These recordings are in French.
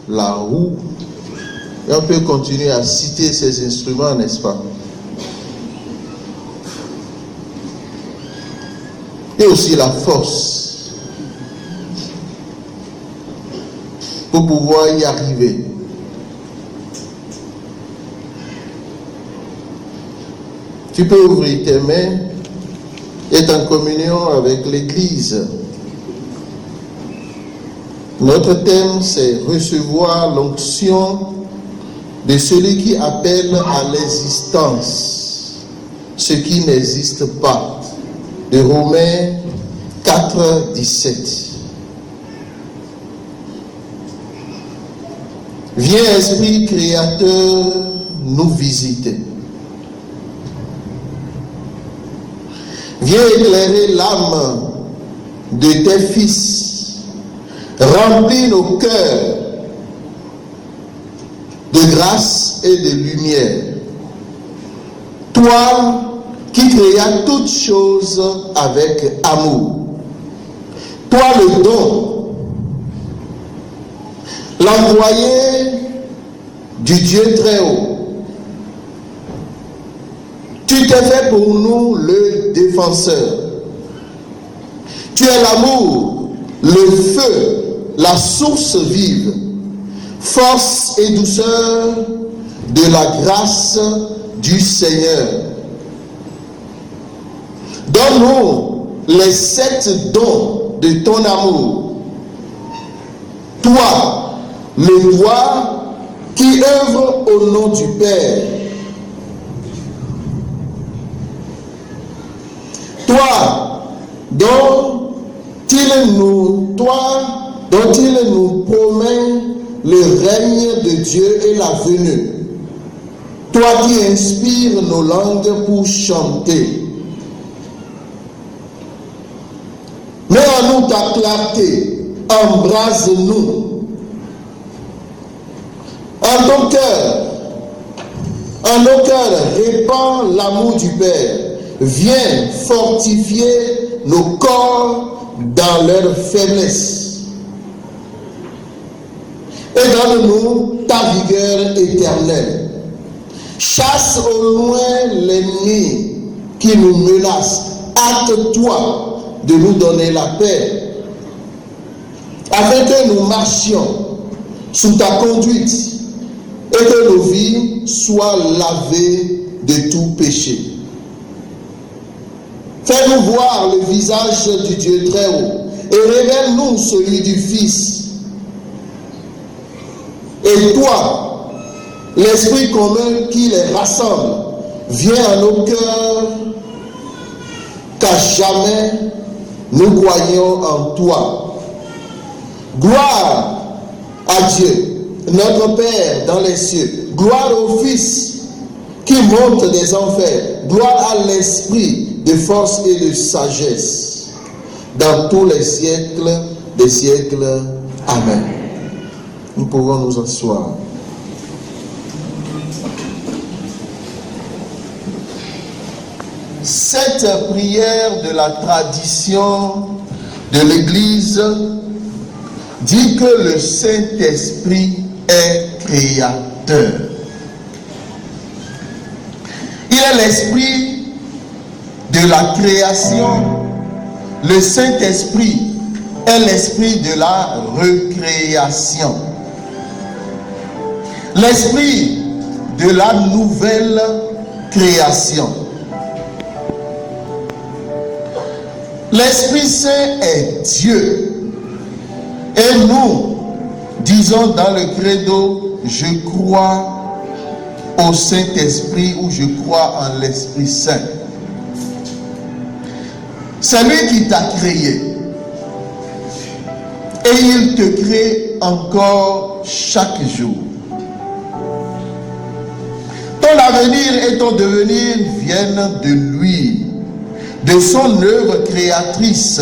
la roue. Et on peut continuer à citer ces instruments, n'est-ce pas? Et aussi la force pour pouvoir y arriver. Tu peux ouvrir tes mains et être en communion avec l'Église. Notre thème, c'est recevoir l'onction de celui qui appelle à l'existence ce qui n'existe pas. De Romains 4, 17. Viens, Esprit Créateur, nous visiter. Viens éclairer l'âme de tes fils. Remplis nos cœurs de grâce et de lumière. Toi qui créas toutes choses avec amour. Toi le don, l'envoyé du Dieu très haut. Tu t'es fait pour nous le défenseur. Tu es l'amour, le feu, la source vive, force et douceur de la grâce du Seigneur. Donne-nous les 7 dons de ton amour. Toi, le doigt qui œuvre au nom du Père. Toi, dont il nous promet le règne de Dieu et la venue. Toi qui inspires nos langues pour chanter. Mets en nous ta clarté, embrase-nous. En ton cœur, en nos cœurs, répand l'amour du Père. Viens fortifier nos corps dans leur faiblesse. Et donne-nous ta vigueur éternelle. Chasse au loin l'ennemi qui nous menace. Hâte-toi de nous donner la paix, afin que nous marchions sous ta conduite et que nos vies soient lavées de tout péché. Fais-nous voir le visage du Dieu très haut et révèle-nous celui du Fils. Et toi, l'Esprit commun qui les rassemble, viens à nos cœurs, qu'à jamais nous croyons en toi. Gloire à Dieu, notre Père dans les cieux. Gloire au Fils qui monte des enfers. Gloire à l'Esprit de force et de sagesse dans tous les siècles des siècles. Amen. Nous pouvons nous asseoir. Cette prière de la tradition de l'Église dit que le Saint-Esprit est créateur. Il est l'esprit de la création. Le Saint-Esprit est l'esprit de la recréation. L'esprit de la nouvelle création. L'Esprit Saint est Dieu. Et nous disons dans le credo, je crois au Saint-Esprit ou je crois en l'Esprit Saint. C'est lui qui t'a créé. Et il te crée encore chaque jour. Ton avenir et ton devenir viennent de lui, de son œuvre créatrice.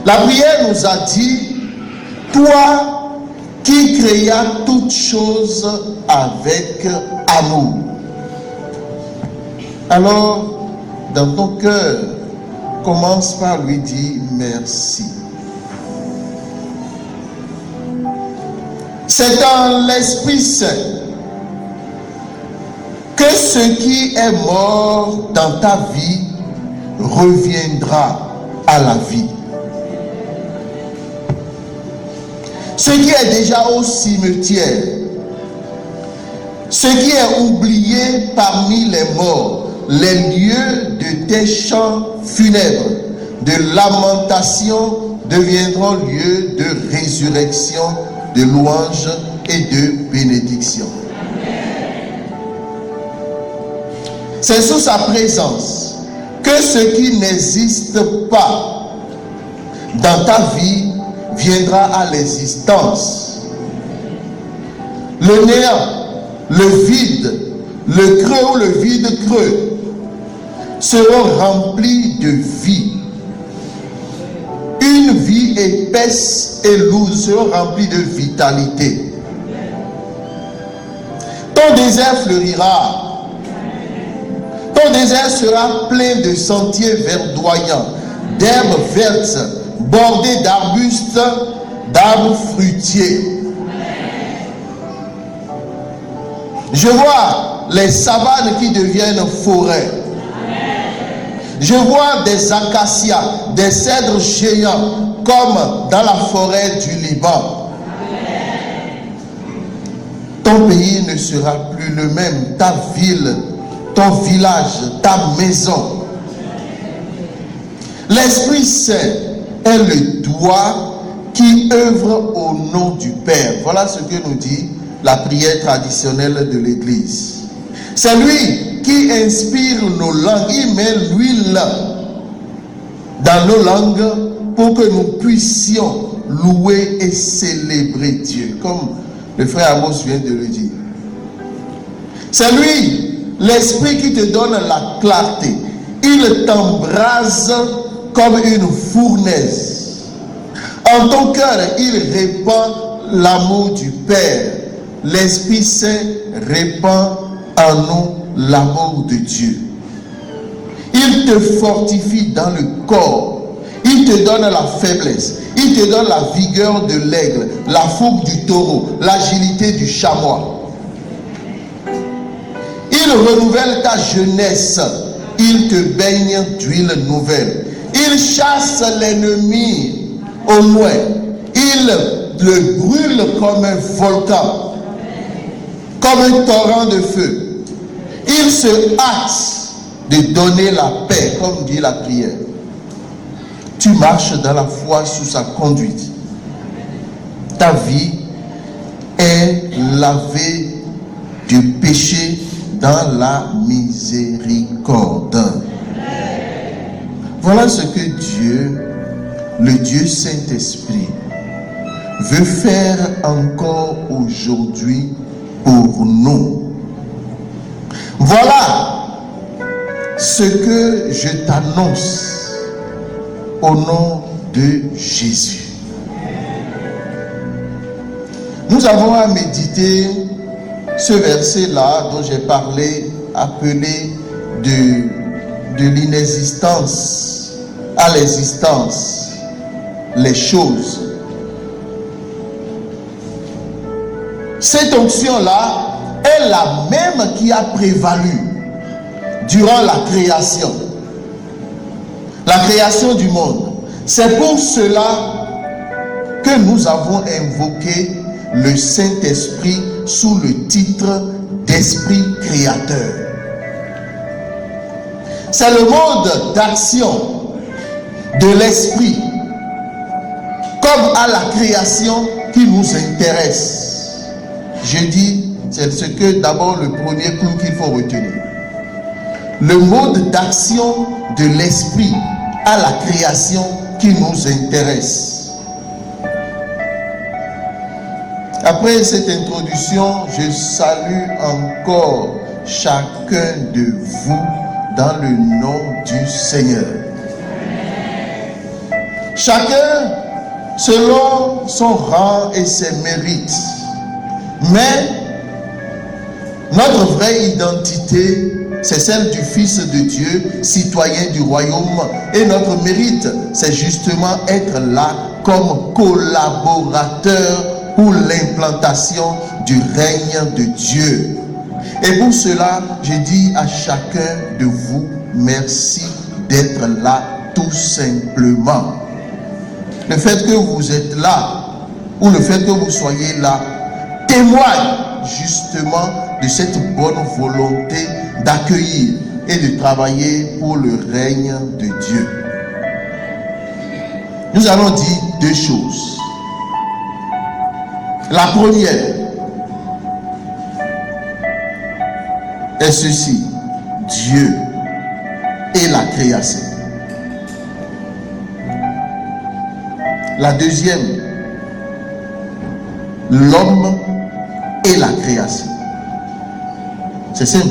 La prière nous a dit, toi qui créas toutes choses avec amour. Alors, dans ton cœur, commence par lui dire merci. C'est dans l'Esprit Saint que ce qui est mort dans ta vie reviendra à la vie. Ce qui est déjà au cimetière, ce qui est oublié parmi les morts, les lieux de tes chants funèbres, de lamentation deviendront lieux de résurrection, de louange et de bénédiction. C'est sous sa présence que ce qui n'existe pas dans ta vie viendra à l'existence. Le néant, le vide, le creux ou le vide creux seront remplis de vie. Une vie épaisse et lourde sera remplie de vitalité. Ton désert fleurira. Ton désert sera plein de sentiers verdoyants, d'herbes vertes, bordés d'arbustes, d'arbres fruitiers. Je vois les savanes qui deviennent forêts. Je vois des acacias, des cèdres géants, comme dans la forêt du Liban. Ton pays ne sera plus le même, ta ville, ton village, ta maison. L'Esprit Saint est le doigt qui œuvre au nom du Père. Voilà ce que nous dit la prière traditionnelle de l'Église. C'est lui qui inspire nos langues. Il met l'huile dans nos langues pour que nous puissions louer et célébrer Dieu, comme le frère Amos vient de le dire. C'est lui, l'Esprit, qui te donne la clarté. Il t'embrase comme une fournaise. En ton cœur, il répand l'amour du Père. L'Esprit Saint répand en nous l'amour de Dieu. Il te fortifie dans le corps. Il te donne la faiblesse. Il te donne la vigueur de l'aigle, la fougue du taureau, l'agilité du chamois. Il renouvelle ta jeunesse. Il te baigne d'huile nouvelle. Il chasse l'ennemi au loin. Il le brûle comme un volcan, comme un torrent de feu. Il se hâte de donner la paix, comme dit la prière. Tu marches dans la foi sous sa conduite. Ta vie est lavée du péché dans la miséricorde. Voilà ce que Dieu, le Dieu Saint-Esprit, veut faire encore aujourd'hui pour nous. Voilà ce que je t'annonce au nom de Jésus. Nous avons à méditer ce verset-là dont j'ai parlé, appelé de l'inexistence à l'existence, les choses. Cette onction-là est la même qui a prévalu durant la création du monde. C'est pour cela que nous avons invoqué le Saint-Esprit sous le titre d'Esprit créateur. C'est le mode d'action de l'Esprit comme à la création qui nous intéresse. Je dis, c'est ce que d'abord le premier coup qu'il faut retenir. Le mode d'action de l'Esprit à la création qui nous intéresse. Après cette introduction, je salue encore chacun de vous dans le nom du Seigneur. Chacun selon son rang et ses mérites. Mais notre vraie identité, c'est celle du Fils de Dieu, citoyen du royaume. Et notre mérite, c'est justement être là comme collaborateur pour l'implantation du règne de Dieu. Et pour cela, je dis à chacun de vous, merci d'être là tout simplement. Le fait que vous êtes là, ou le fait que vous soyez là, témoigne justement de cette bonne volonté d'accueillir et de travailler pour le règne de Dieu. Nous allons dire deux choses. La première est ceci: Dieu et la création. La deuxième, l'homme et la création. C'est simple.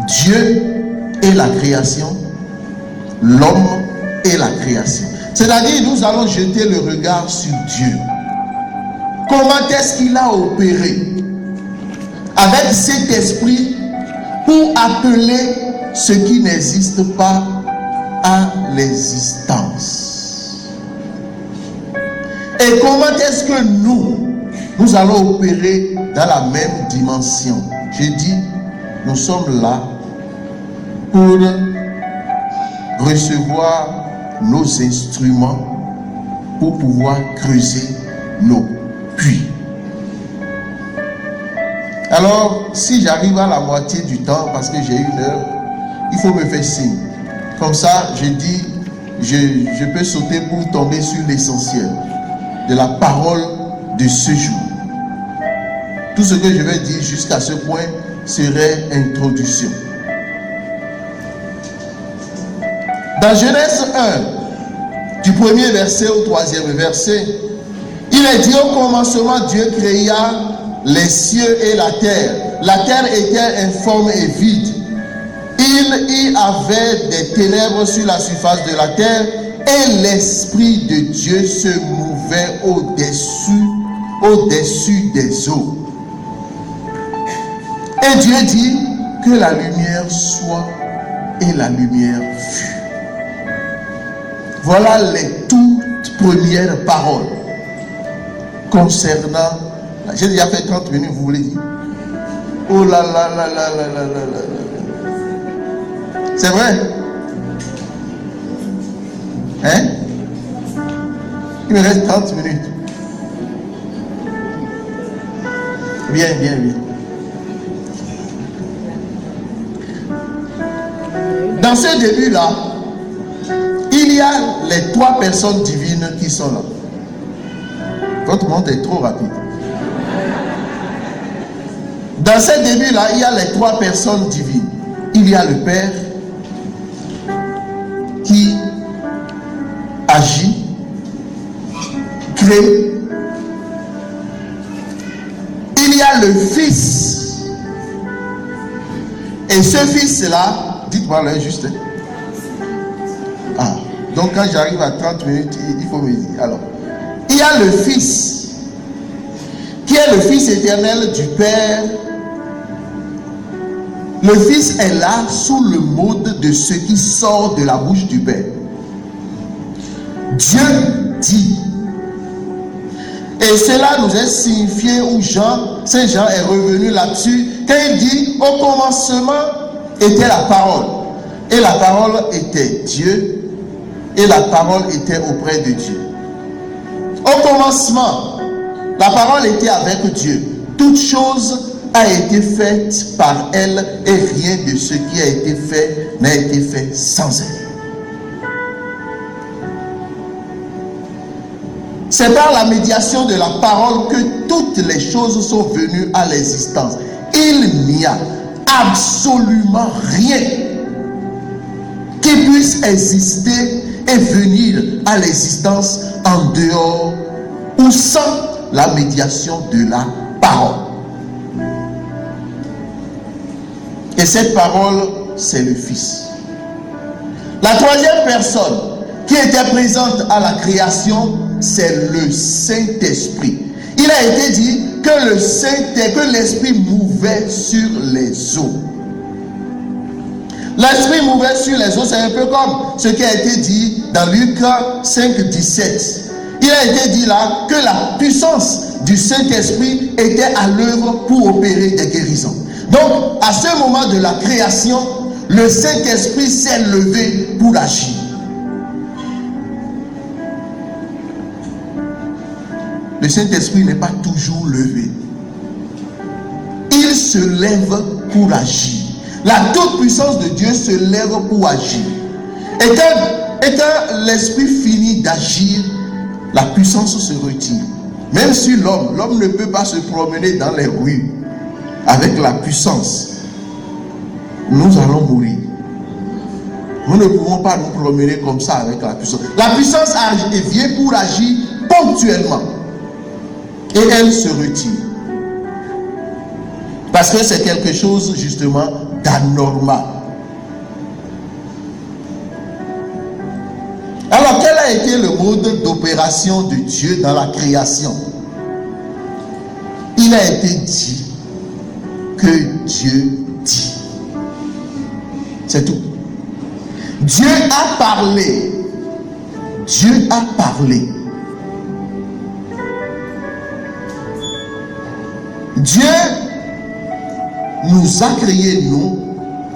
Dieu et la création, l'homme et la création. C'est-à-dire, nous allons jeter le regard sur Dieu. Comment est-ce qu'il a opéré avec cet esprit pour appeler ce qui n'existe pas à l'existence? Et comment est-ce que nous allons opérer dans la même dimension? Je dis, nous sommes là pour recevoir nos instruments pour pouvoir creuser nos puits. Alors, si j'arrive à la moitié du temps, parce que j'ai 1 heure, il faut me faire signe. Comme ça, je dis, je peux sauter pour tomber sur l'essentiel de la parole de ce jour. Tout ce que je vais dire jusqu'à ce point serait introduction. Dans Genèse 1, du 1er verset au 3e verset, il est dit: au commencement, Dieu créa les cieux et la terre. La terre était informe et vide. Il y avait des ténèbres sur la surface de la terre, et l'Esprit de Dieu se mouvait au-dessus des eaux. Et Dieu dit que la lumière soit, et la lumière fut. Voilà les toutes premières paroles concernant. J'ai déjà fait 30 minutes, vous voulez dire? Oh là là là là là là là là. C'est vrai? Hein? Il me reste 30 minutes. Bien. Dans ce début-là, il y a les 3 personnes divines qui sont là. Votre monde est trop rapide. Dans ce début-là, il y a les 3 personnes divines. Il y a le Père qui agit, crée. Il y a le Fils. Et ce Fils-là, dites-moi là juste. Ah, donc quand j'arrive à 30 minutes, il faut me dire. Alors, il y a le Fils, qui est le Fils éternel du Père. Le Fils est là sous le mode de ce qui sort de la bouche du Père. Dieu dit. Et cela nous est signifié où Saint Jean est revenu là-dessus, quand il dit: au commencement était la parole. Et la parole était Dieu. Et la parole était auprès de Dieu. Au commencement, la parole était avec Dieu. Toute chose a été faite par elle, et rien de ce qui a été fait n'a été fait sans elle. C'est par la médiation de la parole que toutes les choses sont venues à l'existence. Il n'y a absolument rien qui puisse exister et venir à l'existence en dehors ou sans la médiation de la parole. Et cette parole, c'est le Fils. La 3e personne qui était présente à la création, c'est le Saint-Esprit. Il a été dit que l'Esprit mouvait sur les eaux. L'Esprit mouvait sur les eaux, c'est un peu comme ce qui a été dit dans Luc 5, 17. Il il a été dit là que la puissance du Saint-Esprit était à l'œuvre pour opérer des guérisons. Donc, à ce moment de la création, le Saint-Esprit s'est levé pour agir. Le Saint-Esprit n'est pas toujours levé. Il se lève pour agir. La toute-puissance de Dieu se lève pour agir. Et quand l'Esprit finit d'agir, la puissance se retire. Même si l'homme ne peut pas se promener dans les rues avec la puissance, nous allons mourir. Nous ne pouvons pas nous promener comme ça avec la puissance. La puissance vient pour agir ponctuellement. Et elle se retire. Parce que c'est quelque chose justement d'anormal. Alors quel a été le mode d'opération de Dieu dans la création? Il a été dit que Dieu dit. C'est tout. Dieu a parlé. Dieu a parlé. Dieu nous a créés, nous,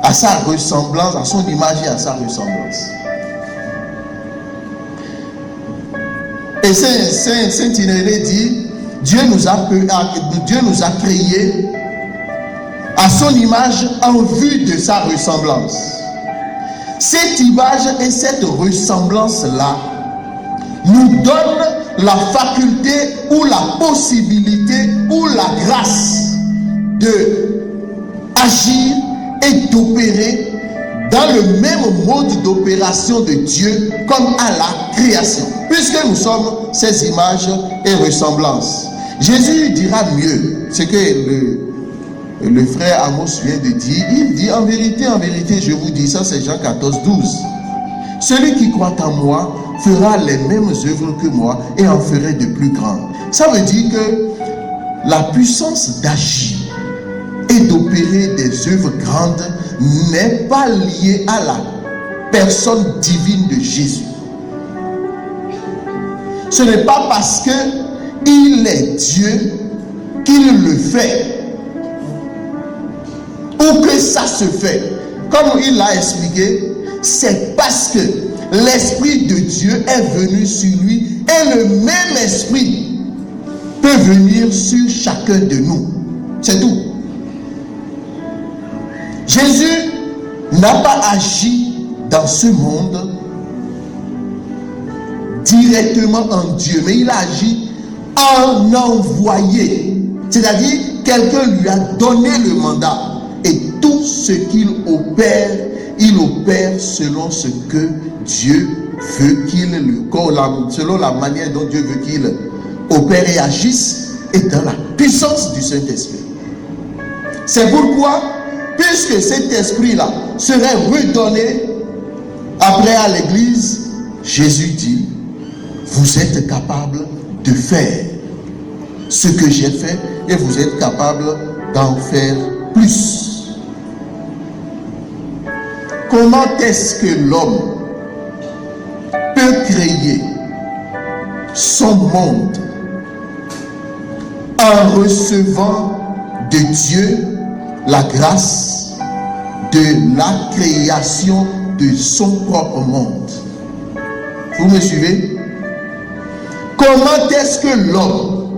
à sa ressemblance, à son image et à sa ressemblance. Et Saint Irénée dit, Dieu nous a créés à son image en vue de sa ressemblance. Cette image et cette ressemblance-là nous donnent la faculté ou la possibilité ou la grâce de agir et d'opérer dans le même mode d'opération de Dieu comme à la création, puisque nous sommes ses images et ressemblances. Jésus dira mieux ce que le frère Amos vient de dire. Il dit en vérité, je vous dis, ça c'est Jean 14, 12. Celui qui croit en moi fera les mêmes œuvres que moi et en ferait de plus grandes. Ça veut dire que la puissance d'agir et d'opérer des œuvres grandes n'est pas liée à la personne divine de Jésus. Ce n'est pas parce qu'il est Dieu qu'il le fait ou que ça se fait. Comme il l'a expliqué, c'est parce que l'Esprit de Dieu est venu sur lui et le même Esprit peut venir sur chacun de nous. C'est tout. Jésus n'a pas agi dans ce monde directement en Dieu, mais il a agi en envoyé. C'est-à-dire, quelqu'un lui a donné le mandat et tout ce qu'il opère, il opère selon ce que Dieu veut selon la manière dont Dieu veut qu'il opère et agisse, et dans la puissance du Saint-Esprit. C'est pourquoi, puisque cet esprit-là serait redonné après à l'Église, Jésus dit, vous êtes capable de faire ce que j'ai fait et vous êtes capable d'en faire plus. Comment est-ce que l'homme peut créer son monde en recevant de Dieu la grâce de la création de son propre monde? Vous me suivez? Comment est-ce que l'homme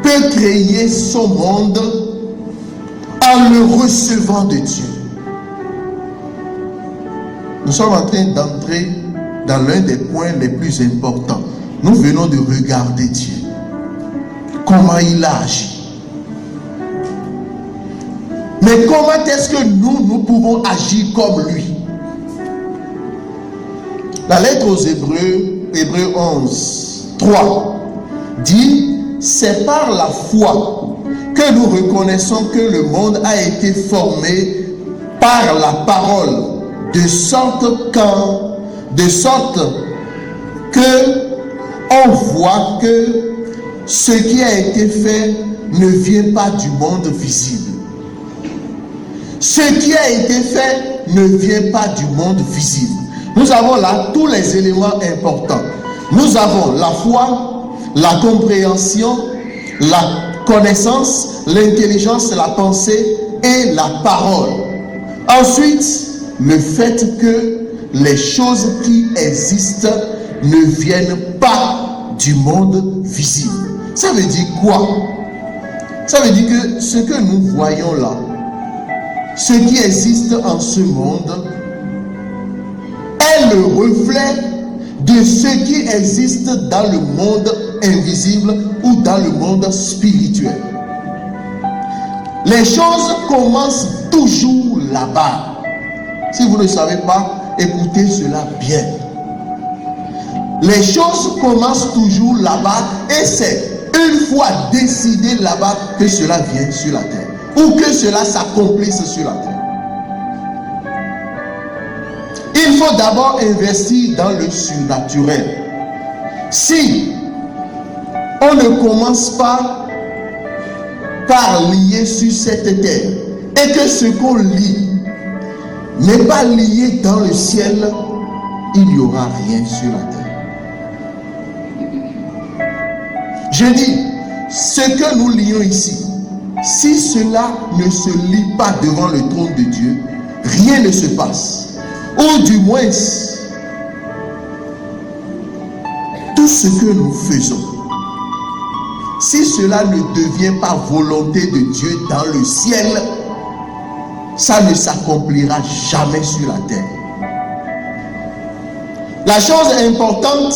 peut créer son monde en le recevant de Dieu? Nous sommes en train d'entrer dans l'un des points les plus importants. Nous venons de regarder Dieu. Comment il a agi. Mais comment est-ce que nous pouvons agir comme lui? La lettre aux Hébreux 11, 3, dit, c'est par la foi que nous reconnaissons que le monde a été formé par la parole, de sorte que on voit que ce qui a été fait ne vient pas du monde visible. Ce qui a été fait ne vient pas du monde visible. Nous avons là tous les éléments importants. Nous avons la foi, la compréhension, la connaissance, l'intelligence, la pensée et la parole. Ensuite, le fait que les choses qui existent ne viennent pas du monde visible. Ça veut dire quoi? Ça veut dire que ce que nous voyons là, ce qui existe en ce monde, est le reflet de ce qui existe dans le monde invisible ou dans le monde spirituel. Les choses commencent toujours là-bas. Si vous ne savez pas, écoutez cela bien. Les choses commencent toujours là-bas et c'est une fois décidé là-bas que cela vient sur la terre ou que cela s'accomplisse sur la terre. Il faut d'abord investir dans le surnaturel. Si on ne commence pas par lier sur cette terre et que ce qu'on lit n'est pas lié dans le ciel, il n'y aura rien sur la terre. Je dis, ce que nous lions ici, si cela ne se lit pas devant le trône de Dieu, rien ne se passe. Ou du moins, tout ce que nous faisons, si cela ne devient pas volonté de Dieu dans le ciel, ça ne s'accomplira jamais sur la terre. La chose importante,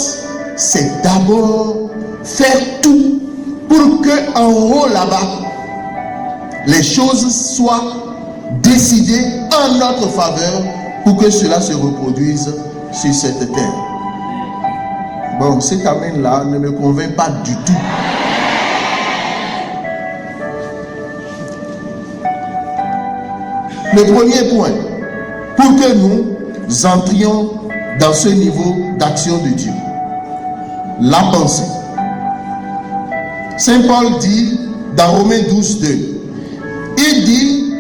c'est d'abord faire tout pour que en haut là-bas, les choses soient décidées en notre faveur pour que cela se reproduise sur cette terre. Bon, cet amen-là ne me convainc pas du tout. Le premier point, pour que nous entrions dans ce niveau d'action de Dieu, la pensée. Saint Paul dit dans Romains 12, 2, il dit,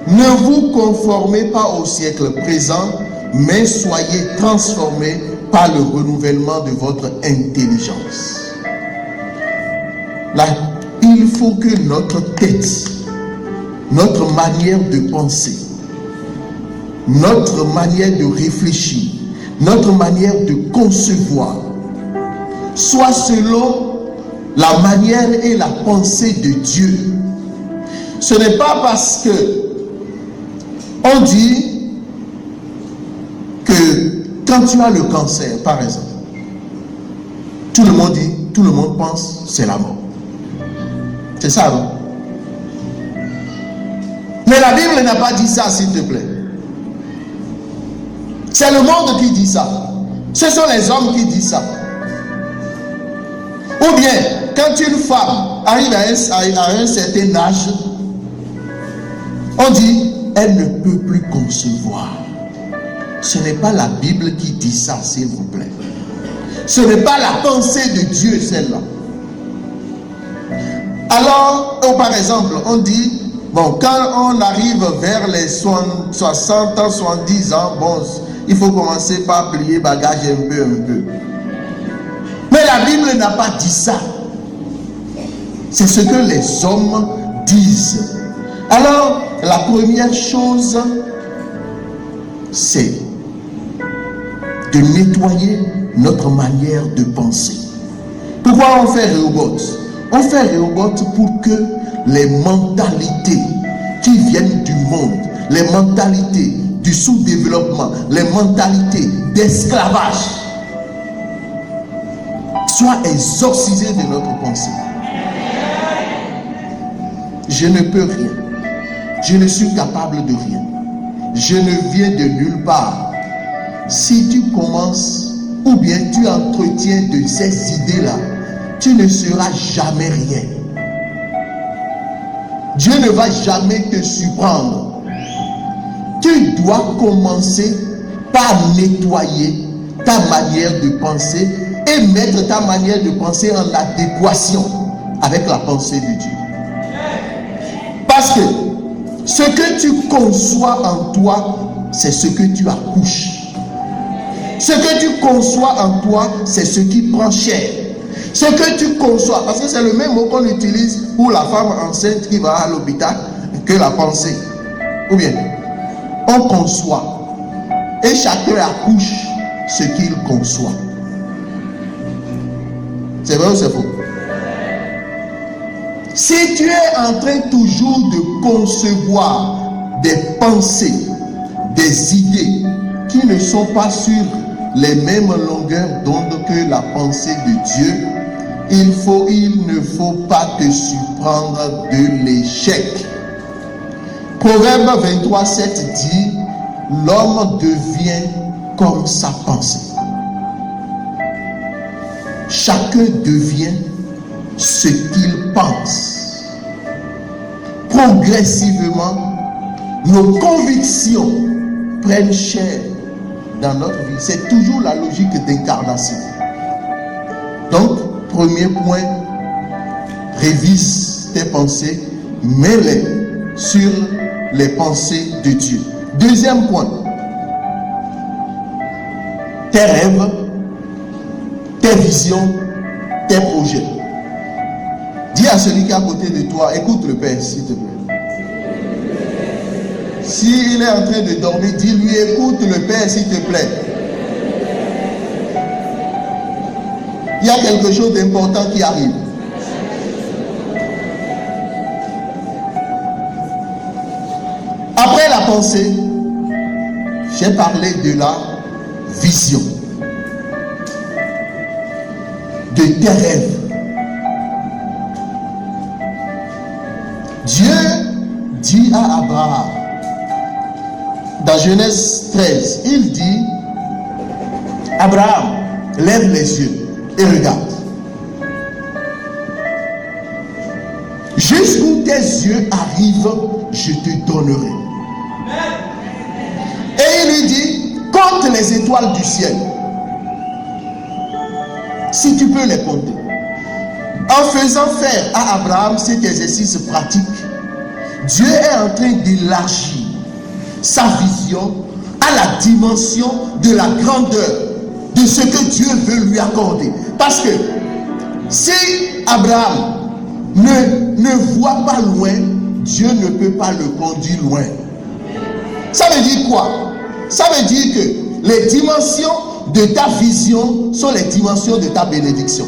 ne vous conformez pas au siècle présent, mais soyez transformés par le renouvellement de votre intelligence. Là, il faut que notre tête, notre manière de penser, notre manière de réfléchir, notre manière de concevoir soit selon la manière et la pensée de Dieu. Ce n'est pas parce que on dit que quand tu as le cancer, par exemple, tout le monde pense c'est la mort. C'est ça, non? Mais la Bible n'a pas dit ça, s'il te plaît. C'est le monde qui dit ça. Ce sont les hommes qui disent ça. Ou bien, quand une femme arrive à un certain âge, on dit elle ne peut plus concevoir. Ce n'est pas la Bible qui dit ça, s'il vous plaît. Ce n'est pas la pensée de Dieu, celle-là. Alors, par exemple, on dit, bon, quand on arrive vers les 60 ans, 70 ans, bon, il faut commencer par plier bagage un peu. Mais la Bible n'a pas dit ça. C'est ce que les hommes disent. Alors, la première chose, c'est de nettoyer notre manière de penser. Pourquoi on fait Rehoboth? On fait Rehoboth pour que les mentalités qui viennent du monde, les mentalités du sous-développement, les mentalités d'esclavage soient exorcisées de notre pensée. Je ne peux rien. Je ne suis capable de rien. Je ne viens de nulle part. Si tu commences ou bien tu entretiens de ces idées-là, tu ne seras jamais rien. Dieu ne va jamais te surprendre. Tu dois commencer par nettoyer ta manière de penser et mettre ta manière de penser en adéquation avec la pensée de Dieu. Parce que ce que tu conçois en toi, c'est ce que tu accouches. Ce que tu conçois en toi, c'est ce qui prend chair. Ce que tu conçois, parce que c'est le même mot qu'on utilise pour la femme enceinte qui va à l'hôpital que la pensée. Ou bien, on conçoit. Et chacun accouche ce qu'il conçoit. C'est vrai ou c'est faux? Si tu es en train toujours de concevoir des pensées, des idées qui ne sont pas sur les mêmes longueurs d'onde que la pensée de Dieu, il ne faut pas te surprendre de l'échec. Proverbe 23, 7 dit, l'homme devient comme sa pensée. Chacun devient ce qu'il pense. Progressivement, nos convictions prennent chair dans notre vie. C'est toujours la logique d'incarnation. Donc, premier point, révise tes pensées, mets-les sur les pensées de Dieu. Deuxième point, tes rêves, tes visions, tes projets. Dis à celui qui est à côté de toi, écoute le Père, s'il te plaît. S'il est en train de dormir, dis-lui, écoute le Père, s'il te plaît. Il y a quelque chose d'important qui arrive. Après la pensée, j'ai parlé de la vision, de tes rêves. Dieu dit à Abraham, dans Genèse 13, il dit, Abraham, lève les yeux et regarde. Jusqu'où tes yeux arrivent, je te donnerai. Et il lui dit, compte les étoiles du ciel. Si tu peux les compter. En faisant faire à Abraham cet exercice pratique, Dieu est en train d'élargir sa vision à la dimension de la grandeur de ce que Dieu veut lui accorder. Parce que si Abraham ne voit pas loin, Dieu ne peut pas le conduire loin. Ça veut dire quoi? Ça veut dire que les dimensions de ta vision sont les dimensions de ta bénédiction.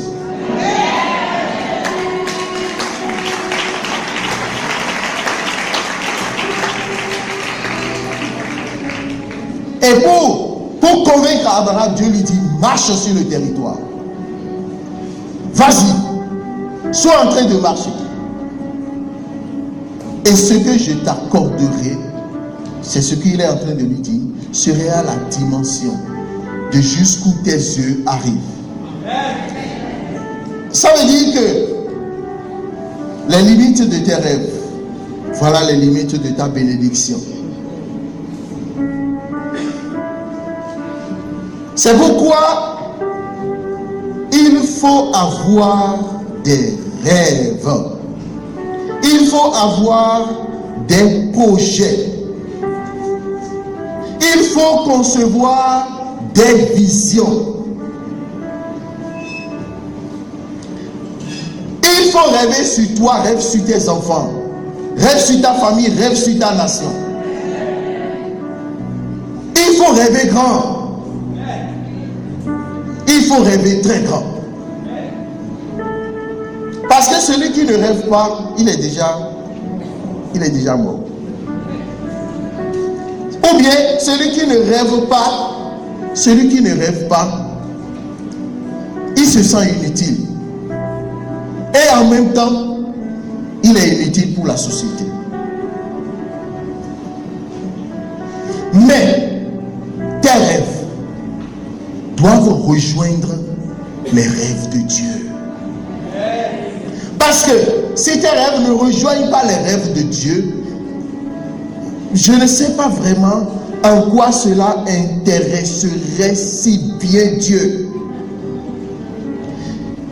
Et pour convaincre Abraham, Dieu lui dit, marche sur le territoire. Vas-y, sois en train de marcher. Et ce que je t'accorderai, c'est ce qu'il est en train de lui dire, sera la dimension de jusqu'où tes yeux arrivent. Ça veut dire que les limites de tes rêves, voilà les limites de ta bénédiction. C'est pourquoi il faut avoir des rêves. Il faut avoir des projets. Il faut concevoir des visions. Il faut rêver sur toi, rêve sur tes enfants. Rêve sur ta famille, rêve sur ta nation. Il faut rêver grand. Il faut rêver très grand. Parce que celui qui ne rêve pas, il est déjà mort. Ou bien celui qui ne rêve pas, il se sent inutile. Et en même temps, il est inutile pour la société. Mais tes rêves doivent rejoindre les rêves de Dieu. Parce que si tes rêves ne rejoignent pas les rêves de Dieu, je ne sais pas vraiment en quoi cela intéresserait si bien Dieu.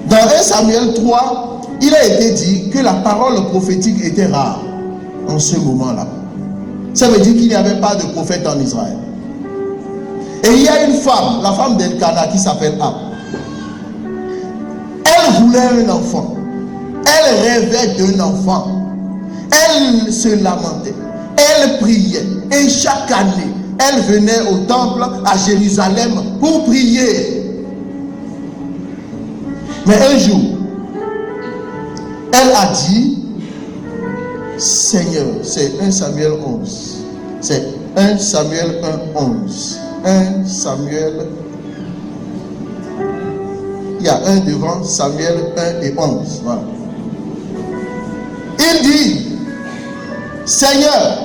Dans 1 Samuel 3, il a été dit que la parole prophétique était rare en ce moment-là. Ça veut dire qu'il n'y avait pas de prophète en Israël. Et il y a une femme, la femme d'Elkana qui s'appelle Anne. Elle voulait un enfant. Elle rêvait d'un enfant. Elle se lamentait. Elle priait. Et chaque année, elle venait au temple à Jérusalem pour prier. Mais un jour, elle a dit, Seigneur, c'est 1 Samuel 11. C'est 1 Samuel 1, 11. 1 Samuel. Il y a un devant Samuel 1 et 11. Voilà. Il dit, Seigneur,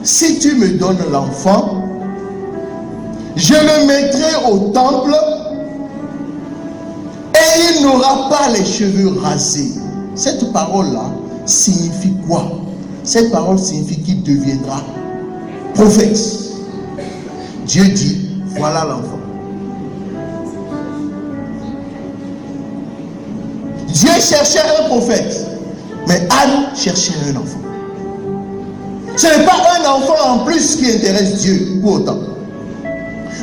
si tu me donnes l'enfant, je le mettrai au temple et il n'aura pas les cheveux rasés. Cette parole-là signifie quoi? Cette parole signifie qu'il deviendra prophète. Dieu dit, voilà l'enfant. Dieu cherchait un prophète, mais Anne cherchait un enfant. Ce n'est pas un enfant en plus qui intéresse Dieu pour autant,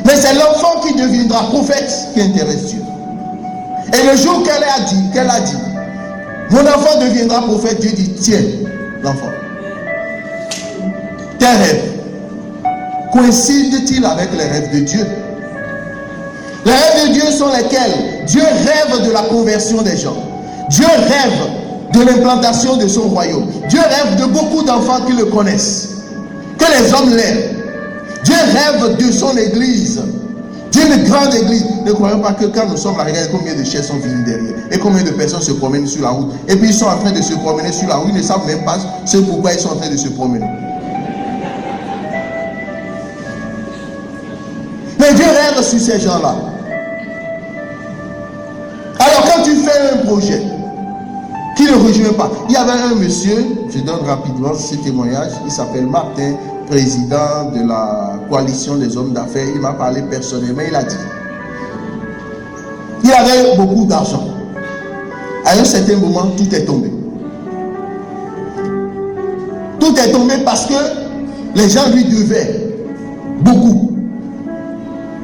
mais c'est l'enfant qui deviendra prophète qui intéresse Dieu. Et le jour qu'elle a dit, mon enfant deviendra prophète, Dieu dit, tiens, l'enfant. Tes rêves coïncident-ils avec les rêves de Dieu? Les rêves de Dieu sont lesquels? Dieu rêve de la conversion des gens. Dieu rêve de l'implantation de son royaume. Dieu rêve de beaucoup d'enfants qui le connaissent, que les hommes l'aiment. Dieu rêve de son église, d'une grande église. Ne croyons pas que quand nous sommes là, regardez combien de chaises sont venues derrière et combien de personnes se promènent sur la route. Et puis ils sont en train de se promener sur la route, ils ne savent même pas ce pourquoi ils sont en train de se promener. Mais Dieu rêve sur ces gens-là. Alors quand tu fais un projet qui ne rejoint pas, il y avait un monsieur, je donne rapidement ce témoignage, il s'appelle Martin, président de la coalition des hommes d'affaires. Il m'a parlé personnellement, il a dit, il avait beaucoup d'argent. À un certain moment, tout est tombé. Tout est tombé parce que les gens lui devaient beaucoup.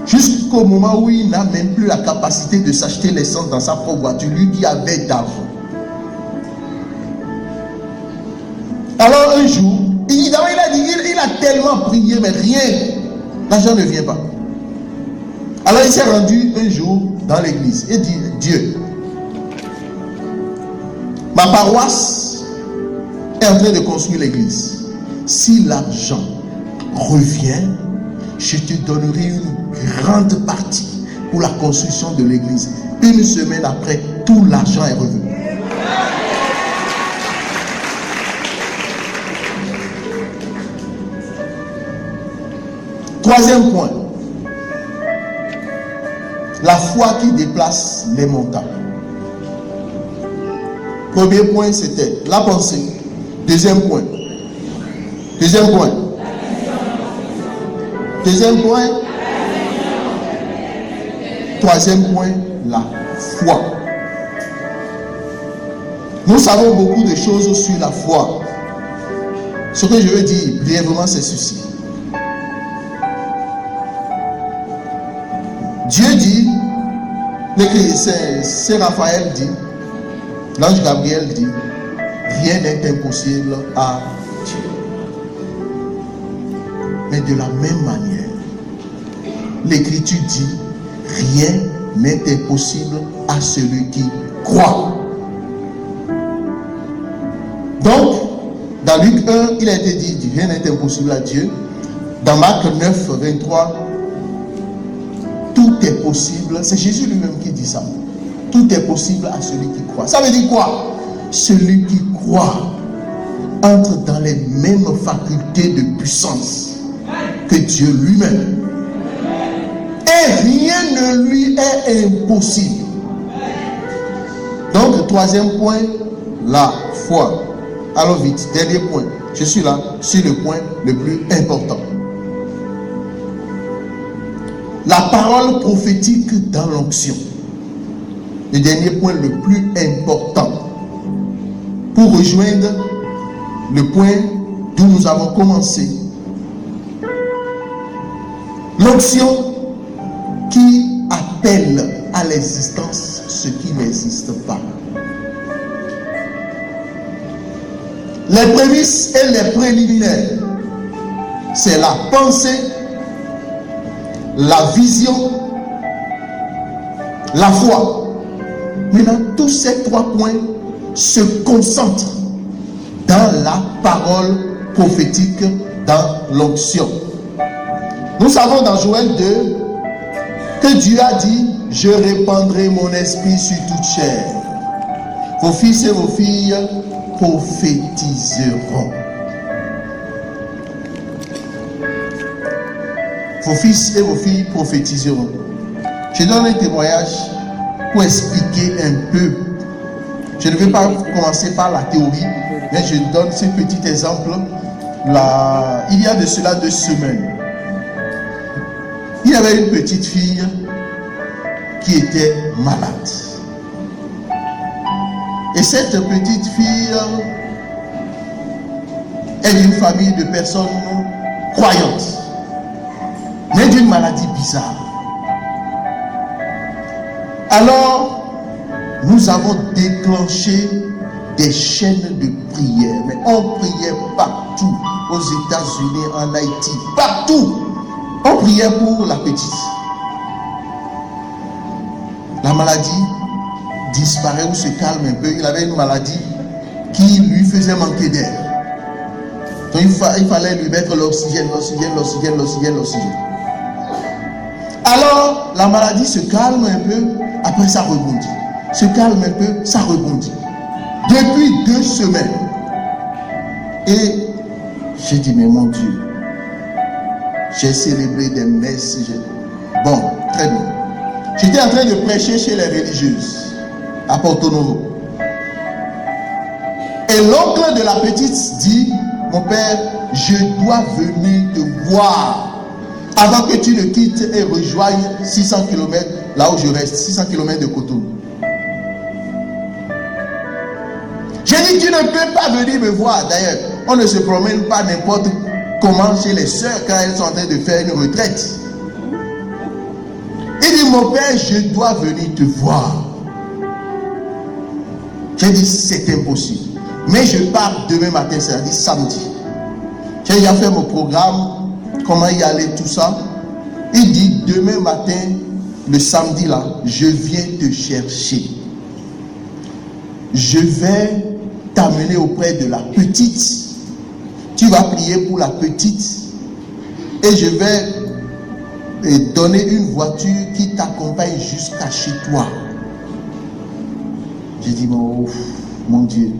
Jusqu'au moment où il n'a même plus la capacité de s'acheter l'essence dans sa propre voiture, lui qui avait d'argent. Alors un jour, il a tellement prié, mais rien, l'argent ne vient pas. Alors il s'est rendu un jour dans l'église et dit, Dieu, ma paroisse est en train de construire l'église. Si l'argent revient, je te donnerai une grande partie pour la construction de l'église. Une semaine après, tout l'argent est revenu. Troisième point, la foi qui déplace les montagnes. Premier point, c'était la pensée. Deuxième point. Deuxième point. Deuxième point. Troisième point, la foi. Nous savons beaucoup de choses sur la foi. Ce que je veux dire brièvement, c'est ceci. Dieu dit, c'est Raphaël dit, l'ange Gabriel dit, rien n'est impossible à Dieu. Mais de la même manière, l'Écriture dit, rien n'est impossible à celui qui croit. Donc, dans Luc 1, il a été dit, rien n'est impossible à Dieu. Dans Marc 9, 23, tout est possible. C'est Jésus lui-même qui dit ça. Tout est possible à celui qui croit. Ça veut dire quoi? Celui qui croit entre dans les mêmes facultés de puissance que Dieu lui-même. Et rien ne lui est impossible. Donc, le troisième point, la foi. Allons vite, dernier point. Je suis là sur le point le plus important. La parole prophétique dans l'onction. Le dernier point le plus important. Pour rejoindre le point d'où nous avons commencé. L'onction qui appelle à l'existence ce qui n'existe pas. Les prémices et les préliminaires, c'est la pensée, la vision, la foi. Maintenant, tous ces trois points se concentrent dans la parole prophétique, dans l'onction. Nous savons dans Joël 2 que Dieu a dit: je répandrai mon esprit sur toute chair. Vos fils et vos filles prophétiseront. Vos fils et vos filles prophétiseront. Je donne un témoignage pour expliquer un peu. Je ne vais pas commencer par la théorie, mais je donne ce petit exemple. Il y a de cela 2 semaines, il y avait une petite fille qui était malade. Et cette petite fille est d'une famille de personnes croyantes, mais d'une maladie bizarre. Alors, nous avons déclenché des chaînes de prière. Mais on priait partout, aux États-Unis, en Haïti, partout. On priait pour la petite. La maladie disparaît ou se calme un peu. Il avait une maladie qui lui faisait manquer d'air. Donc il fallait lui mettre l'oxygène. Alors, la maladie se calme un peu, après ça rebondit. Se calme un peu, ça rebondit. Depuis 2 semaines. Et j'ai dit, mais mon Dieu, j'ai célébré des messes. Bon, très bien. J'étais en train de prêcher chez les religieuses, à Porto Novo. Et l'oncle de la petite dit: mon père, je dois venir te voir avant que tu ne quittes et rejoignes 600 km là où je reste, 600 km de Cotonou. J'ai dit: tu ne peux pas venir me voir. D'ailleurs, on ne se promène pas n'importe comment chez les sœurs quand elles sont en train de faire une retraite. Il dit: mon père, je dois venir te voir. J'ai dit: c'est impossible. Mais je pars demain matin, c'est-à-dire samedi. J'ai déjà fait mon programme, comment y aller, tout ça. Il dit: demain matin, le samedi là, je viens te chercher. Je vais t'amener auprès de la petite. Tu vas prier pour la petite. Et je vais donner une voiture qui t'accompagne jusqu'à chez toi. J'ai dit: mon Dieu,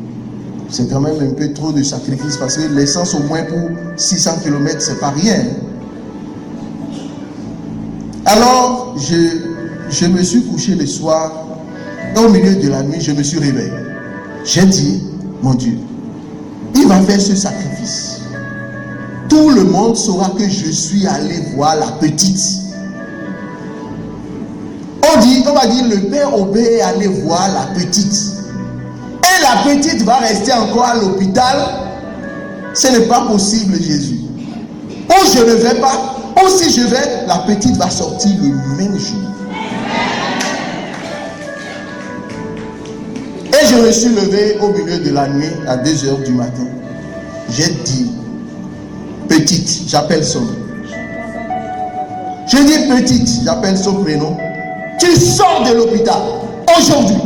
c'est quand même un peu trop de sacrifice, parce que l'essence au moins pour 600 km, c'est pas rien. Alors, je me suis couché le soir, et au milieu de la nuit, je me suis réveillé. J'ai dit: mon Dieu, il va faire ce sacrifice. Tout le monde saura que je suis allé voir la petite. On va dire: le père Aubé est allé voir la petite. Et la petite va rester encore à l'hôpital. Ce n'est pas possible, Jésus. Ou je ne vais pas, ou si je vais, la petite va sortir le même jour. Et je me suis levé au milieu de la nuit à 2h du matin. J'ai dit: petite, j'appelle son nom. Je dis: petite, j'appelle son prénom. Tu sors de l'hôpital aujourd'hui.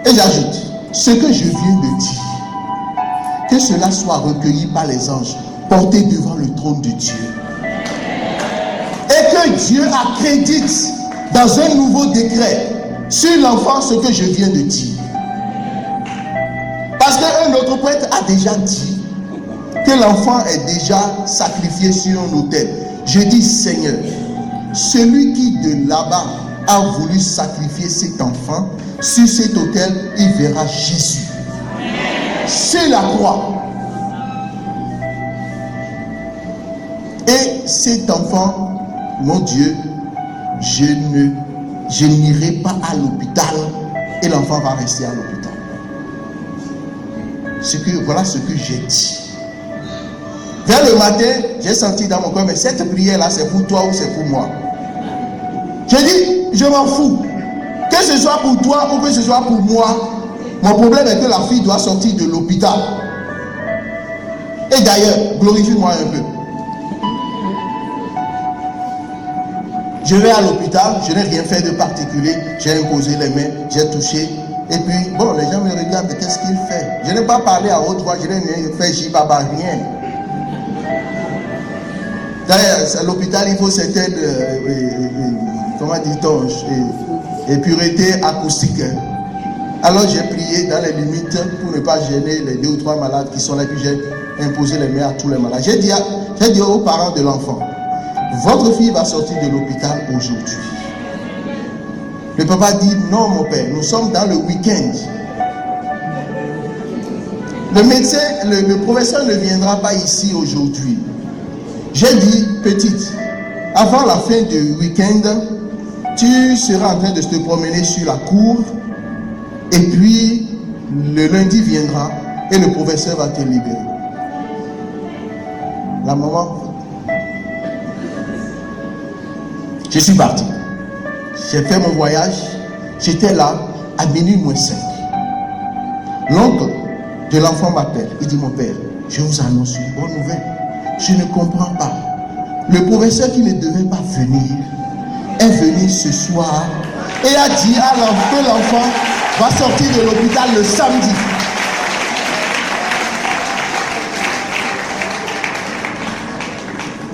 Et j'ajoute: ce que je viens de dire, que cela soit recueilli par les anges, porté devant le trône de Dieu. Et que Dieu accrédite dans un nouveau décret sur l'enfant ce que je viens de dire. Parce qu'un autre prêtre a déjà dit que l'enfant est déjà sacrifié sur un autel. Je dis: Seigneur, celui qui de là-bas a voulu sacrifier cet enfant, sur cet autel, il verra Jésus. C'est la croix. Et cet enfant, mon Dieu, je n'irai pas à l'hôpital et l'enfant va rester à l'hôpital. Voilà ce que j'ai dit. Vers le matin, j'ai senti dans mon cœur, mais cette prière-là, c'est pour toi ou c'est pour moi? J'ai dit, je m'en fous. Que ce soit pour toi ou que ce soit pour moi, mon problème est que la fille doit sortir de l'hôpital. Et d'ailleurs, glorifie-moi un peu. Je vais à l'hôpital, je n'ai rien fait de particulier, j'ai imposé les mains, j'ai touché. Et puis, bon, les gens me regardent, mais qu'est-ce qu'il fait? Je n'ai pas parlé à haute voix, je n'ai rien fait, j'y-baba, rien. D'ailleurs, à l'hôpital, il faut certaines, comment dit-on, pureté acoustique. Alors j'ai prié dans les limites pour ne pas gêner les 2 ou 3 malades qui sont là, puis j'ai imposé les mains à tous les malades. J'ai dit aux parents de l'enfant, votre fille va sortir de l'hôpital aujourd'hui. Le papa dit, non mon père, nous sommes dans le week-end. Le médecin, le professeur ne viendra pas ici aujourd'hui. J'ai dit, petite, avant la fin du week-end, tu seras en train de te promener sur la cour, et puis le lundi viendra et le professeur va te libérer. La maman, je suis parti. J'ai fait mon voyage. J'étais là à minuit moins 5. L'oncle de l'enfant m'appelle. Il dit, mon père, je vous annonce une bonne nouvelle. Je ne comprends pas. Le professeur qui ne devait pas venir est venu ce soir et a dit que l'enfant va sortir de l'hôpital le samedi.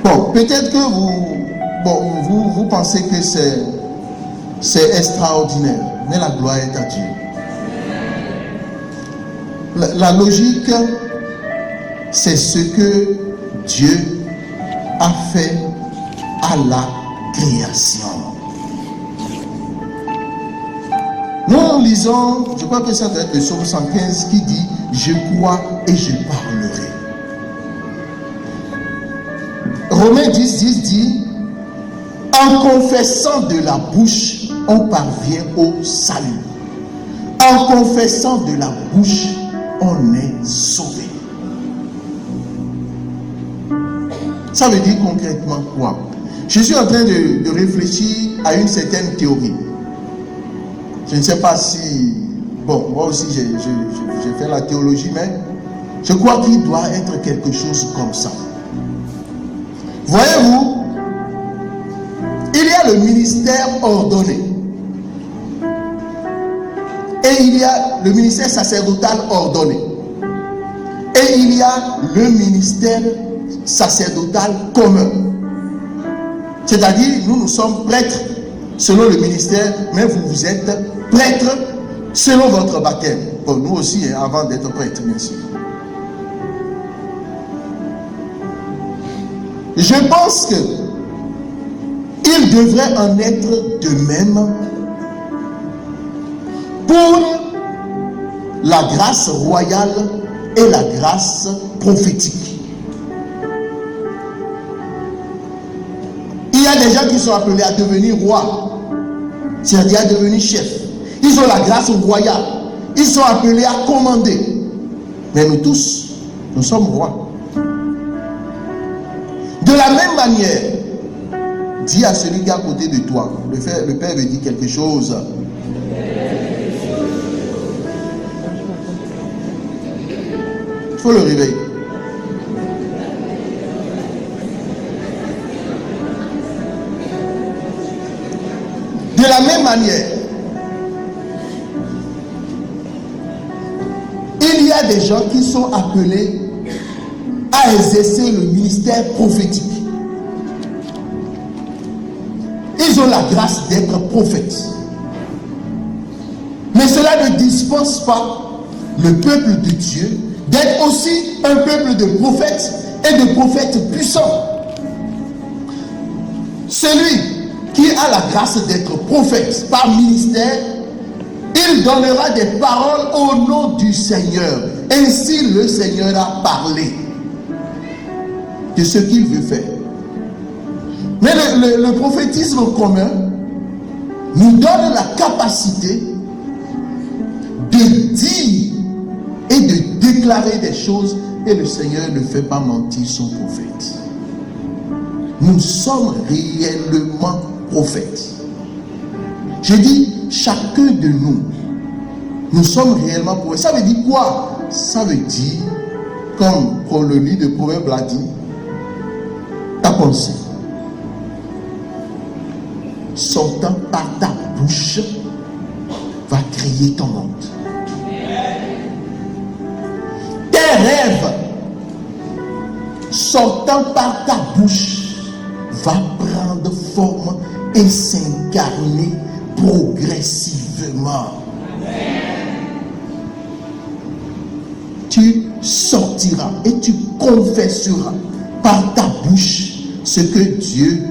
Bon, peut-être que vous pensez que c'est extraordinaire, mais la gloire est à Dieu. La logique, c'est ce que Dieu a fait à la création. Nous lisons, je crois que ça doit être le psaume 115 qui dit, je crois et je parlerai. Romains 10 dit, en confessant de la bouche, on parvient au salut. En confessant de la bouche, on est sauvé. Ça veut dire concrètement quoi? Je suis en train de réfléchir à une certaine théorie. Je ne sais pas si... Bon, moi aussi j'ai fait la théologie, mais je crois qu'il doit être quelque chose comme ça. Voyez-vous, il y a le ministère ordonné. Et il y a le ministère sacerdotal ordonné. Et il y a le ministère sacerdotal commun. C'est-à-dire, nous sommes prêtres selon le ministère, mais vous êtes prêtres selon votre baptême. Bon, nous aussi, avant d'être prêtres, bien sûr. Je pense que il devrait en être de même pour la grâce royale et la grâce prophétique. Il y a des gens qui sont appelés à devenir rois, c'est-à-dire à devenir chefs. Ils ont la grâce royale. Ils sont appelés à commander. Mais nous tous, nous sommes rois. De la même manière, dis à celui qui est à côté de toi, le Père veut dire quelque chose. Il faut le réveiller. De la même manière, il y a des gens qui sont appelés à exercer le ministère prophétique. Ils ont la grâce d'être prophètes. Mais cela ne dispense pas le peuple de Dieu d'être aussi un peuple de prophètes et de prophètes puissants. Celui qui a la grâce d'être prophète par ministère, il donnera des paroles au nom du Seigneur. Ainsi le Seigneur a parlé de ce qu'il veut faire. Mais le prophétisme commun nous donne la capacité de dire et de déclarer des choses et le Seigneur ne fait pas mentir son prophète. Nous sommes réellement prophètes. J'ai dit, chacun de nous, nous sommes réellement prophètes. Ça veut dire quoi? Ça veut dire, comme le livre de Proverbes l'a dit, ta pensée, sortant par ta bouche, va créer ton monde. Tes rêves, sortant par ta bouche, va prendre forme et s'incarner progressivement. Tu sortiras et tu confesseras par ta bouche ce que Dieu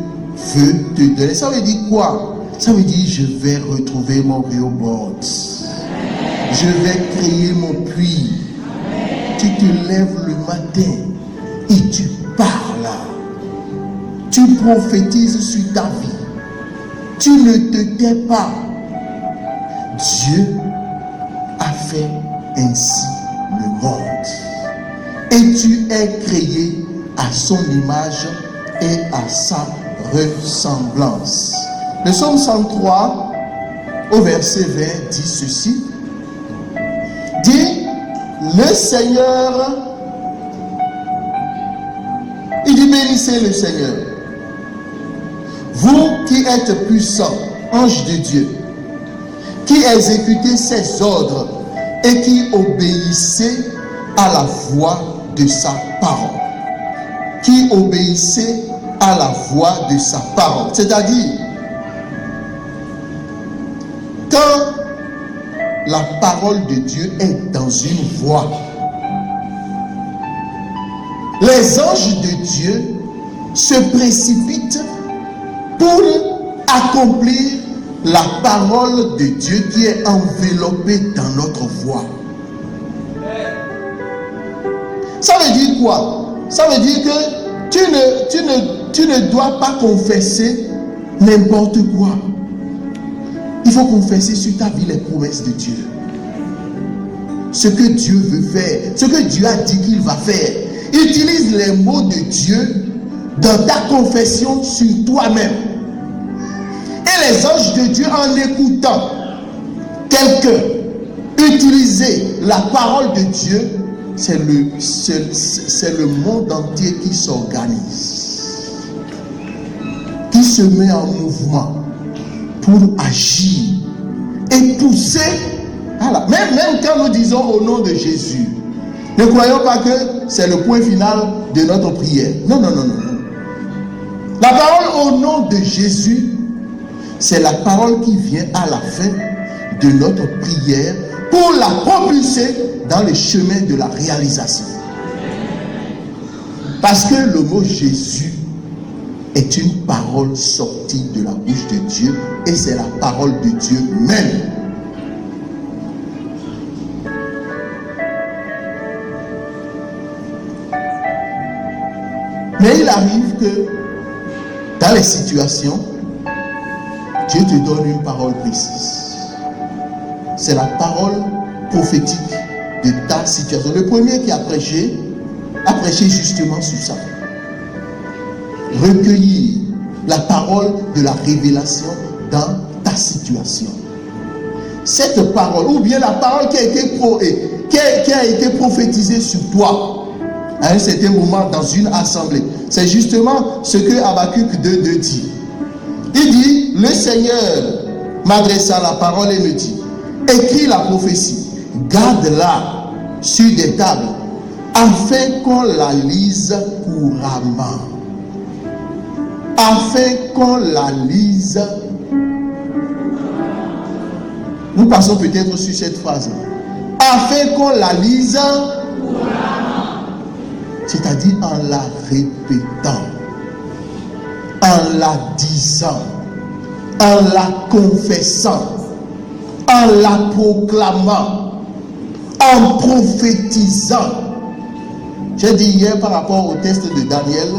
veut te donner. Ça veut dire quoi? Ça veut dire je vais retrouver mon Rehoboth. Je vais créer mon puits. Tu te lèves le matin et tu parles. Tu prophétises sur ta vie. Tu ne te tais pas. Dieu a fait ainsi le monde. Et tu es créé à son image et à sa ressemblance. Le psaume 103 au verset 20 dit ceci. Dit, le Seigneur, il dit bénissez le Seigneur. Vous qui êtes puissants, anges de Dieu, qui exécutez ses ordres et qui obéissez à la voix de sa parole. Qui obéissez à la voix de sa parole. C'est-à-dire, quand la parole de Dieu est dans une voie, les anges de Dieu se précipitent pour accomplir la parole de Dieu qui est enveloppée dans notre voie. Ça veut dire quoi? Ça veut dire que tu ne dois pas confesser n'importe quoi. Il faut confesser sur ta vie les promesses de Dieu. Ce que Dieu veut faire, ce que Dieu a dit qu'il va faire. Utilise les mots de Dieu dans ta confession sur toi-même. Et les anges de Dieu, en écoutant quelqu'un utiliser la parole de Dieu, c'est le monde entier qui s'organise, qui se met en mouvement pour agir et pousser. Voilà. Même quand nous disons au nom de Jésus, ne croyons pas que c'est le point final de notre prière. Non. La parole au nom de Jésus, c'est la parole qui vient à la fin de notre prière pour la propulser dans le chemin de la réalisation. Parce que le mot Jésus est une parole sortie de la bouche de Dieu et c'est la parole de Dieu même. Mais il arrive que dans les situations, Dieu te donne une parole précise. C'est la parole prophétique de ta situation. Le premier qui a prêché justement sur ça. Recueillir la parole de la révélation dans ta situation. Cette parole, ou bien la parole qui a été prophétisée sur toi à un certain moment dans une assemblée. C'est justement ce que Habakkuk 2:2 dit. Il dit, le Seigneur m'adressa la parole et me dit, écris la prophétie, garde-la sur des tables, afin qu'on la lise couramment. Afin qu'on la lise. Nous passons peut-être sur cette phrase. Afin qu'on la lise couramment. C'est-à-dire en la répétant, en la disant, en la confessant, en la proclamant, en prophétisant. J'ai dit hier par rapport au test de Daniel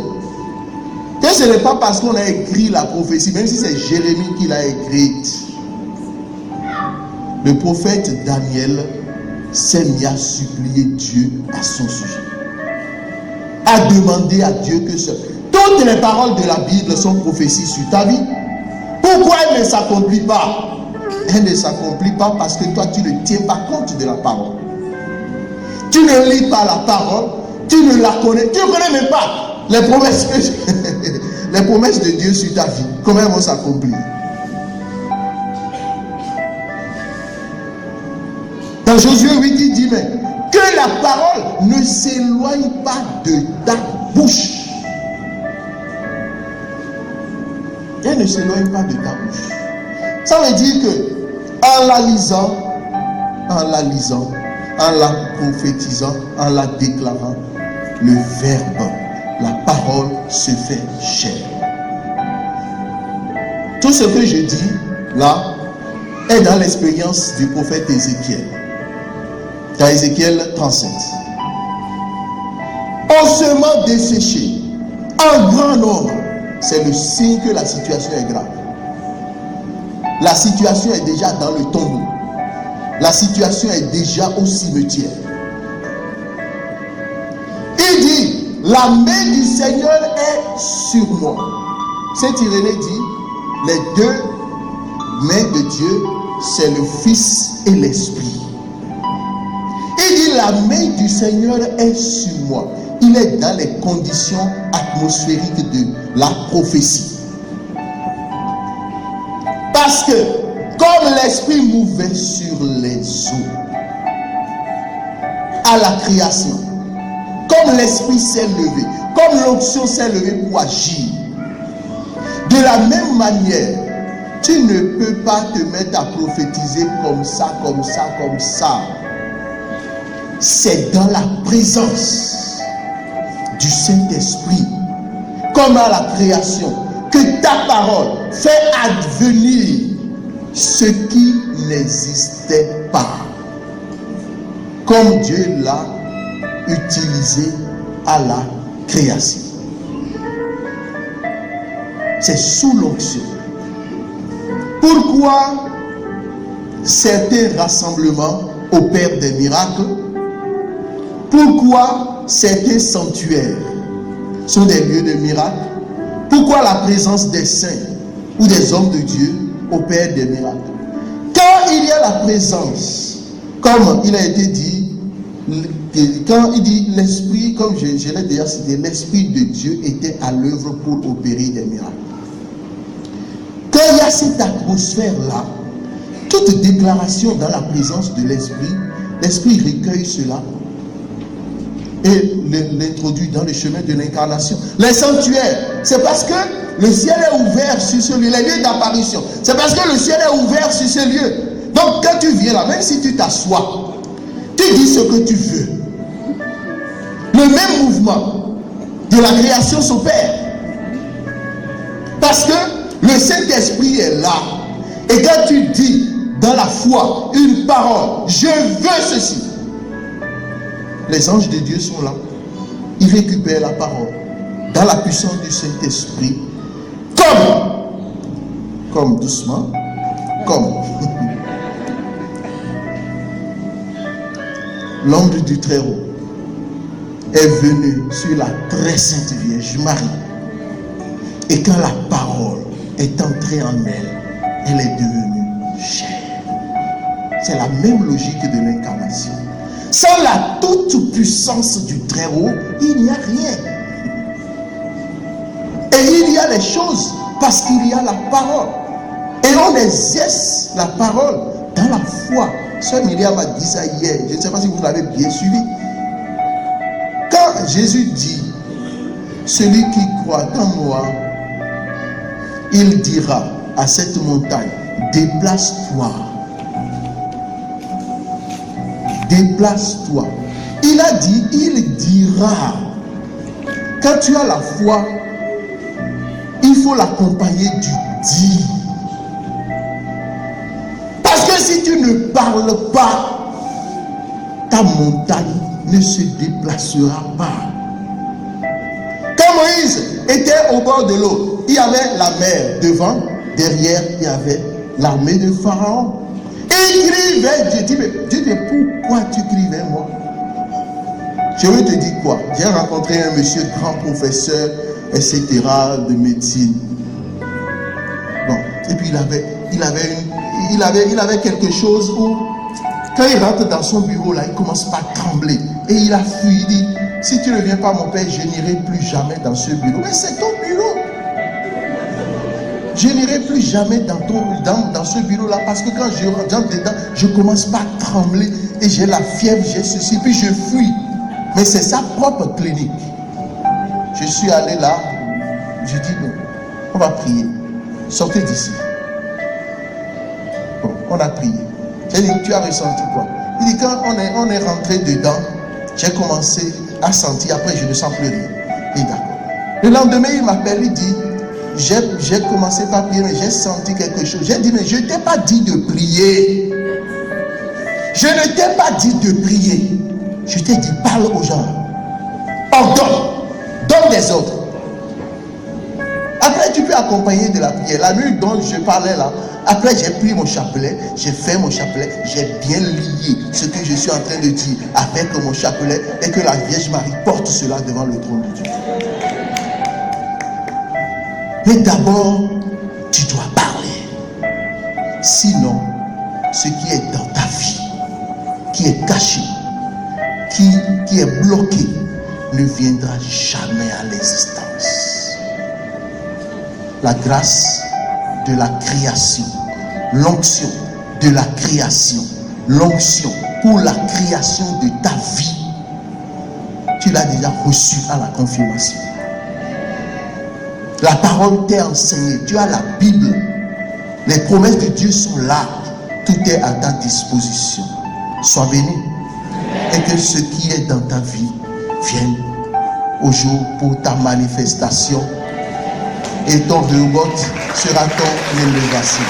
que ce n'est pas parce qu'on a écrit la prophétie, même si c'est Jérémie qui l'a écrite. Le prophète Daniel s'est mis à supplier Dieu à son sujet. à demander à Dieu que seul. Toutes les paroles de la Bible sont prophéties sur ta vie. Pourquoi elle ne s'accomplit pas? Elle ne s'accomplit pas parce que toi, tu ne tiens pas compte de la parole. Tu ne lis pas la parole, tu ne la connais, tu ne connais même pas les promesses, les promesses de Dieu sur ta vie. Comment elles vont s'accomplir? Dans Josué 8, il dit, mais que la parole ne s'éloigne pas de ta bouche. Elle ne s'éloigne pas de ta bouche. Ça veut dire que en la lisant, en la prophétisant, en la déclarant, le verbe, la parole se fait chair. Tout ce que je dis là est dans l'expérience du prophète Ézéchiel. Dans Ézéchiel 37. Ossements desséchés, en grand nombre, c'est le signe que la situation est grave. La situation est déjà dans le tombeau. La situation est déjà au cimetière. Il dit, la main du Seigneur est sur moi. Saint Irénée dit, les deux mains de Dieu, c'est le Fils et l'Esprit. Il dit, la main du Seigneur est sur moi. Il est dans les conditions atmosphériques de la prophétie. Parce que, comme l'Esprit mouvait sur les eaux, à la création, comme l'Esprit s'est levé, comme l'onction s'est levée pour agir, de la même manière, tu ne peux pas te mettre à prophétiser comme ça. C'est dans la présence du Saint-Esprit, comme à la création, que ta parole fait advenir ce qui n'existait pas, comme Dieu l'a utilisé à la création. C'est sous l'onction. Pourquoi certains rassemblements opèrent des miracles? Pourquoi certains sanctuaires sont des lieux de miracles? Pourquoi la présence des saints ou des hommes de Dieu opère des miracles? Quand il y a la présence, comme il a été dit, quand il dit l'Esprit, comme je l'ai déjà cité, l'Esprit de Dieu était à l'œuvre pour opérer des miracles. Quand il y a cette atmosphère-là, toute déclaration dans la présence de l'Esprit, l'Esprit recueille cela et l'introduit dans le chemin de l'incarnation. Les sanctuaires, c'est parce que le ciel est ouvert sur ce lieu, les lieux d'apparition. C'est parce que le ciel est ouvert sur ce lieu. Donc quand tu viens là, même si tu t'assois, tu dis ce que tu veux. Le même mouvement de la création s'opère. Parce que le Saint-Esprit est là. Et quand tu dis dans la foi une parole, je veux ceci, les anges de Dieu sont là. Ils récupèrent la parole dans la puissance du Saint-Esprit. Comme doucement, comme l'ombre du Très-Haut est venue sur la très sainte Vierge Marie. Et quand la parole est entrée en elle, elle est devenue chair. C'est la même logique de l'incarnation. Sans la toute puissance du Très-Haut, il n'y a rien. Et il y a les choses parce qu'il y a la parole. Et on exerce la parole dans la foi. Sœur Myriam a dit ça hier. Je ne sais pas si vous l'avez bien suivi. Quand Jésus dit, celui qui croit en moi, il dira à cette montagne, déplace-toi. Déplace-toi. Il a dit, il dira. Quand tu as la foi, il faut l'accompagner du dire. Parce que si tu ne parles pas, ta montagne ne se déplacera pas. Quand Moïse était au bord de l'eau, il y avait la mer devant, derrière, il y avait l'armée de Pharaon. Et il crie vers Dieu. Dieu dit, mais pourquoi tu cries vers moi? Je vais te dire quoi? J'ai rencontré un monsieur grand professeur, etc. de médecine. Bon, et puis il avait quelque chose où, quand il rentre dans son bureau là, il commence par trembler. Et il a fui, il dit, si tu ne viens pas mon père, je n'irai plus jamais dans ce bureau. Mais c'est ton bureau. Je n'irai plus jamais dans ce bureau-là parce que quand je rentre dedans, je commence par trembler et j'ai la fièvre, j'ai ceci, puis je fuis. Mais c'est sa propre clinique. Je suis allé là, je dis non, on va prier. Sortez d'ici. Bon, on a prié. J'ai dit, tu as ressenti quoi? Il dit, quand on est rentré dedans, j'ai commencé à sentir, après je ne sens plus rien. Il dit, d'accord. Le lendemain, il m'appelle, il dit, j'ai commencé par prier, mais j'ai senti quelque chose. J'ai dit, mais je ne t'ai pas dit de prier. Je ne t'ai pas dit de prier. Je t'ai dit, parle aux gens. Donne des ordres. Après, tu peux accompagner de la prière. La nuit dont je parlais là, après j'ai pris mon chapelet, j'ai fait mon chapelet, j'ai bien lié ce que je suis en train de dire avec mon chapelet et que la Vierge Marie porte cela devant le trône de Dieu. Mais d'abord, tu dois parler. Sinon, ce qui est dans ta vie, qui est caché, qui est bloqué, ne viendra jamais à l'existence. La grâce de la création, l'onction de la création, l'onction pour la création de ta vie, tu l'as déjà reçu à la confirmation. La parole t'est enseignée, tu as la Bible, les promesses de Dieu sont là, tout est à ta disposition. Sois béni et que ce qui est dans ta vie vienne au jour pour ta manifestation et ton rebond sera ton élévation.